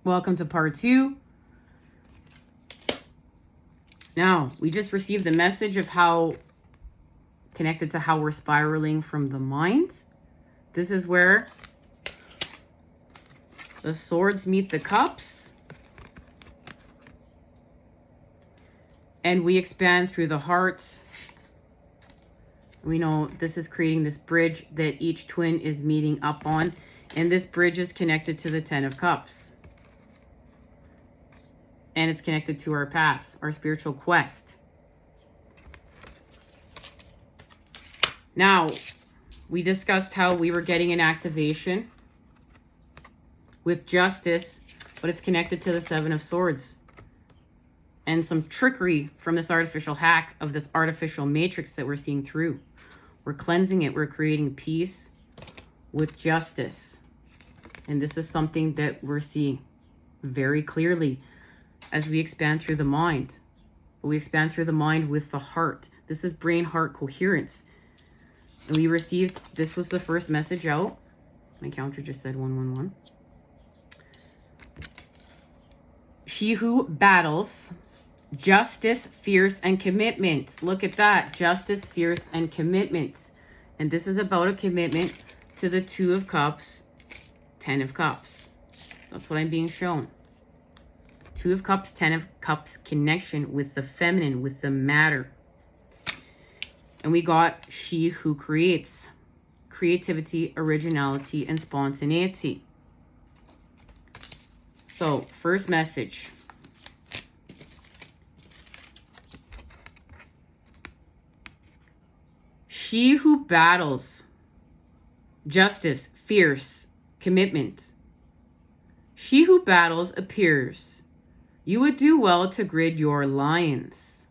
Welcome to part 2. Now, we just received the message of how connected to how we're spiraling from the mind. This is where the swords meet the cups. And we expand through the heart. We know this is creating this bridge that each twin is meeting up on. And this bridge is connected to the 10 of Cups. And it's connected to our path, our spiritual quest. Now, we discussed how we were getting an activation with justice, but it's connected to the 7 of Swords. And some trickery from this artificial hack of this artificial matrix that we're seeing through. We're cleansing it. We're creating peace with justice. And this is something that we're seeing very clearly as we expand through the mind. We expand through the mind with the heart. This is brain-heart coherence. And we received, this was the first message out. My counter just said 111. She who battles, justice, fierce, and commitment. Look at that. Justice, fierce, and commitment. And this is about a commitment to the 2 of Cups, 10 of Cups. That's what I'm being shown. 2 of Cups, 10 of Cups connection with the feminine, with the matter. And we got she who creates. Creativity, originality, and spontaneity. So, first message. She who battles, justice, fierce, commitment. She who battles appears. You would do well to grid your lions.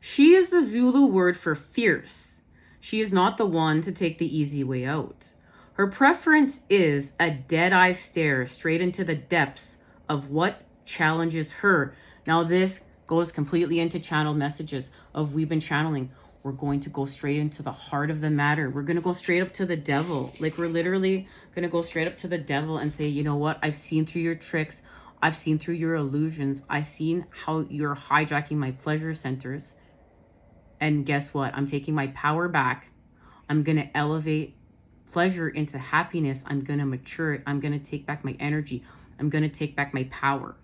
She is the Zulu word for fierce. She is not the one to take the easy way out. Her preference is a dead-eye stare straight into the depths of what challenges her. Now this goes completely into channeled messages of we've been channeling. We're going to go straight into the heart of the matter. We're going to go straight up to the devil. Like we're literally going to go straight up to the devil and say, you know what? I've seen through your tricks. I've seen through your illusions. I've seen how you're hijacking my pleasure centers. And guess what? I'm taking my power back. I'm going to elevate pleasure into happiness. I'm going to mature it. I'm going to take back my energy. I'm going to take back my power.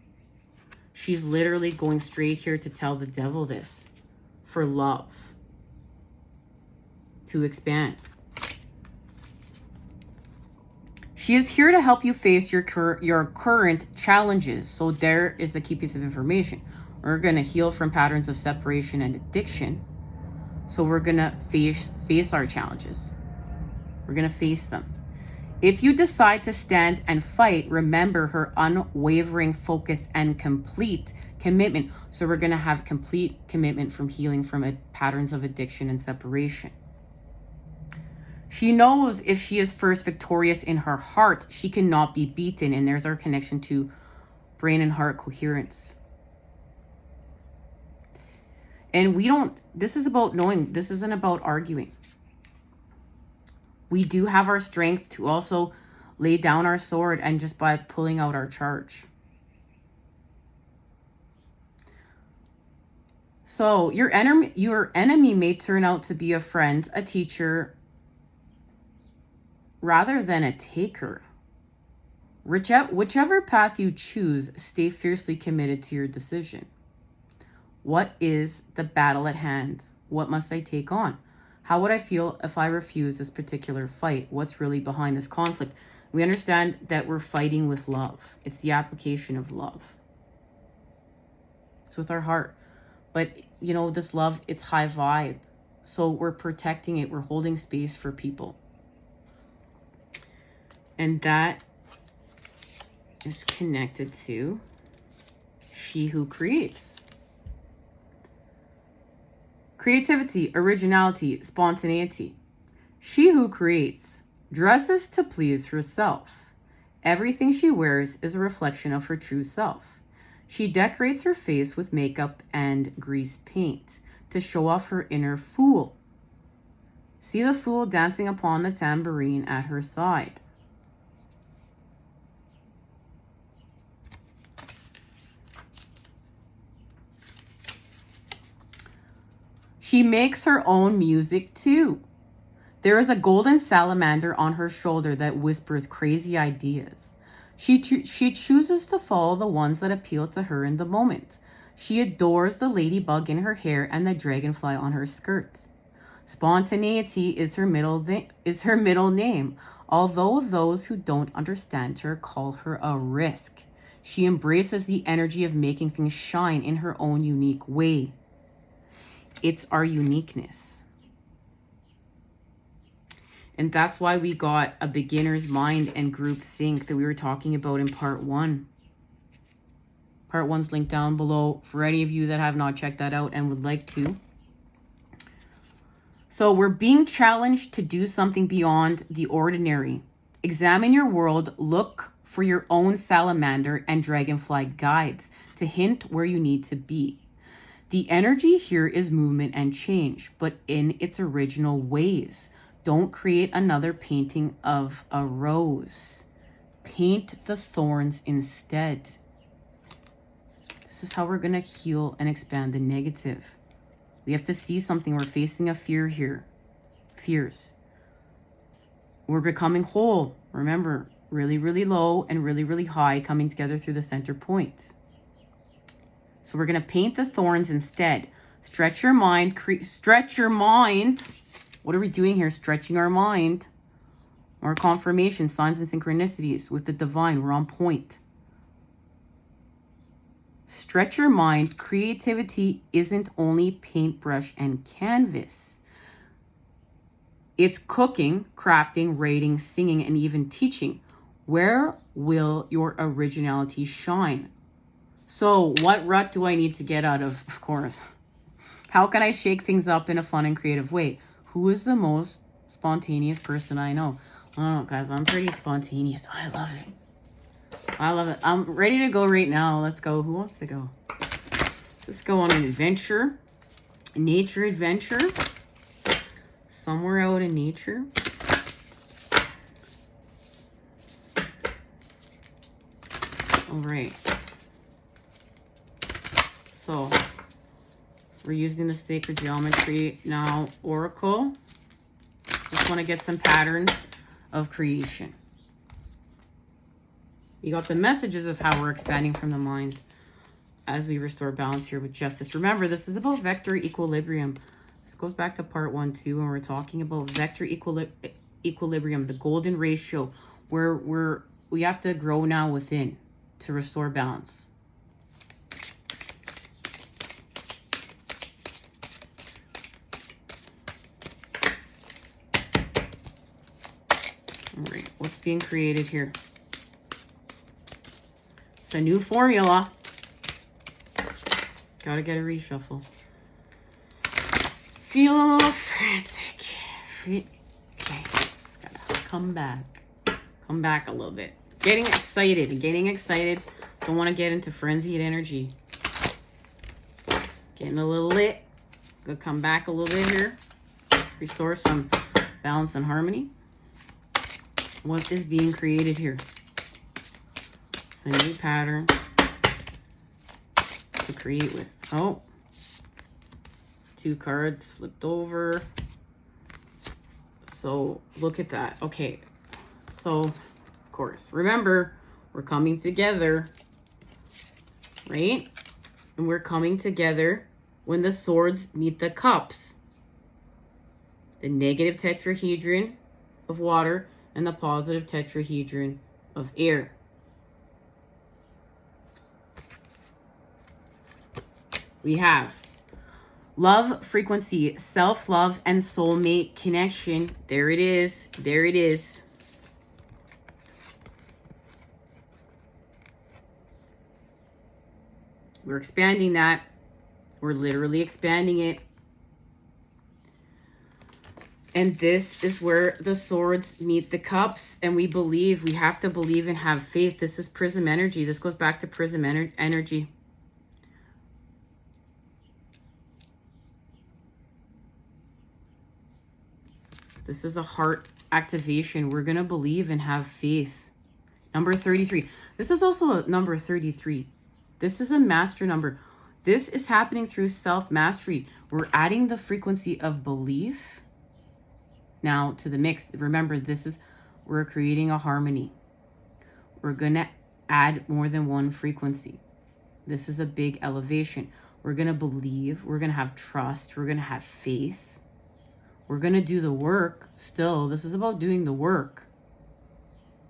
She's literally going straight here to tell the devil this for love. To expand. She is here to help you face your current challenges. So there is the key piece of information. We're going to heal from patterns of separation and addiction. So we're going to face our challenges. We're going to face them. If you decide to stand and fight, remember her unwavering focus and complete commitment. So we're going to have complete commitment from healing from patterns of addiction and separation. She knows if she is first victorious in her heart, she cannot be beaten. And there's our connection to brain and heart coherence. And this is about knowing, this isn't about arguing. We do have our strength to also lay down our sword and just by pulling out our charge. So your enemy may turn out to be a friend, a teacher, rather than a taker. Whichever path you choose, stay fiercely committed to your decision. What is the battle at hand? What must I take on? How would I feel if I refuse this particular fight? What's really behind this conflict? We understand that we're fighting with love. It's the application of love. It's with our heart. But, you know, this love, it's high vibe. So we're protecting it. We're holding space for people. And that is connected to she who creates. Creativity, originality, spontaneity. She who creates dresses to please herself. Everything she wears is a reflection of her true self. She decorates her face with makeup and grease paint to show off her inner fool. See the fool dancing upon the tambourine at her side. She makes her own music too. There is a golden salamander on her shoulder that whispers crazy ideas. She chooses to follow the ones that appeal to her in the moment. She adores the ladybug in her hair and the dragonfly on her skirt. Spontaneity is her middle name, although those who don't understand her call her a risk. She embraces the energy of making things shine in her own unique way. It's our uniqueness. And that's why we got a beginner's mind and group think that we were talking about in part 1. Part 1's linked down below for any of you that have not checked that out and would like to. So we're being challenged to do something beyond the ordinary. Examine your world, look for your own salamander and dragonfly guides to hint where you need to be. The energy here is movement and change, but in its original ways. Don't create another painting of a rose. Paint the thorns instead. This is how we're going to heal and expand the negative. We have to see something. We're facing a fear here. Fears. We're becoming whole. Remember, really, really low and really, really high coming together through the center point. So we're going to paint the thorns instead. Stretch your mind. Stretch your mind. What are we doing here? Stretching our mind. More confirmation, signs and synchronicities with the divine. We're on point. Stretch your mind. Creativity isn't only paintbrush and canvas. It's cooking, crafting, writing, singing, and even teaching. Where will your originality shine? So what rut do I need to get out of? Of course. How can I shake things up in a fun and creative way? Who is the most spontaneous person I know? Oh, guys, I'm pretty spontaneous. I love it. I love it. I'm ready to go right now. Let's go. Who wants to go? Let's go on an adventure. A nature adventure. Somewhere out in nature. All right. So we're using the sacred geometry now, Oracle. Just want to get some patterns of creation. You got the messages of how we're expanding from the mind as we restore balance here with justice. Remember, this is about vector equilibrium. This goes back to part 1 too, when we're talking about vector equilibrium, the golden ratio, where we have to grow now within to restore balance. All right, what's being created here? It's a new formula. Gotta get a reshuffle. Feel a little frantic. Okay, just gotta come back. Come back a little bit. Getting excited. Don't want to get into frenzied energy. Getting a little lit. Gonna come back a little bit here. Restore some balance and harmony. What is being created here? It's a new pattern to create with. Oh, 2 cards flipped over. So look at that. Okay, so of course, remember, we're coming together, right? And we're coming together when the swords meet the cups. The negative tetrahedron of water and the positive tetrahedron of air. We have love, frequency, self-love, and soulmate connection. There it is. There it is. We're expanding that. We're literally expanding it. And this is where the swords meet the cups. And we believe, we have to believe and have faith. This is prism energy. This goes back to prism energy. This is a heart activation. We're going to believe and have faith. Number 33. This is also a number 33. This is a master number. This is happening through self-mastery. We're adding the frequency of belief now to the mix. Remember, we're creating a harmony. We're going to add more than one frequency. This is a big elevation. We're going to believe. We're going to have trust. We're going to have faith. We're going to do the work still. This is about doing the work.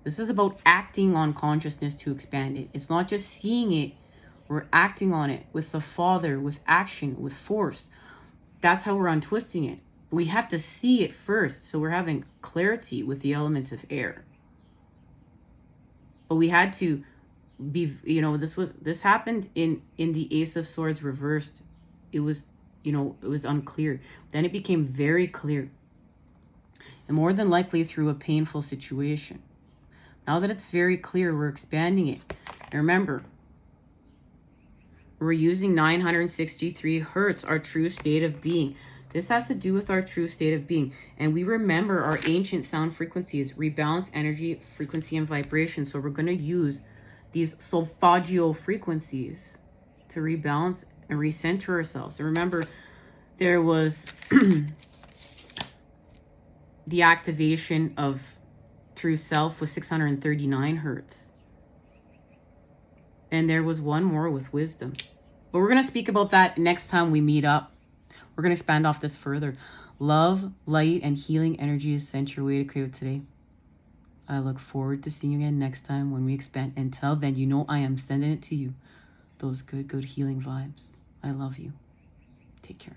This is about acting on consciousness to expand it. It's not just seeing it. We're acting on it with the Father, with action, with force. That's how we're untwisting it. We have to see it first. So we're having clarity with the elements of air. But we had to be, this happened in the Ace of Swords reversed. It was, it was unclear. Then it became very clear. And more than likely through a painful situation. Now that it's very clear, we're expanding it. And remember, we're using 963 hertz, our true state of being. This has to do with our true state of being. And we remember our ancient sound frequencies, rebalance energy, frequency, and vibration. So we're going to use these solfeggio frequencies to rebalance and recenter ourselves. And remember, there was the activation of True Self with 639 hertz. And there was one more with wisdom. But we're going to speak about that next time we meet up. We're going to expand off this further. Love, light, and healing energy is sent your way to create today. I look forward to seeing you again next time when we expand. Until then, you know I am sending it to you. Those good, good healing vibes. I love you. Take care.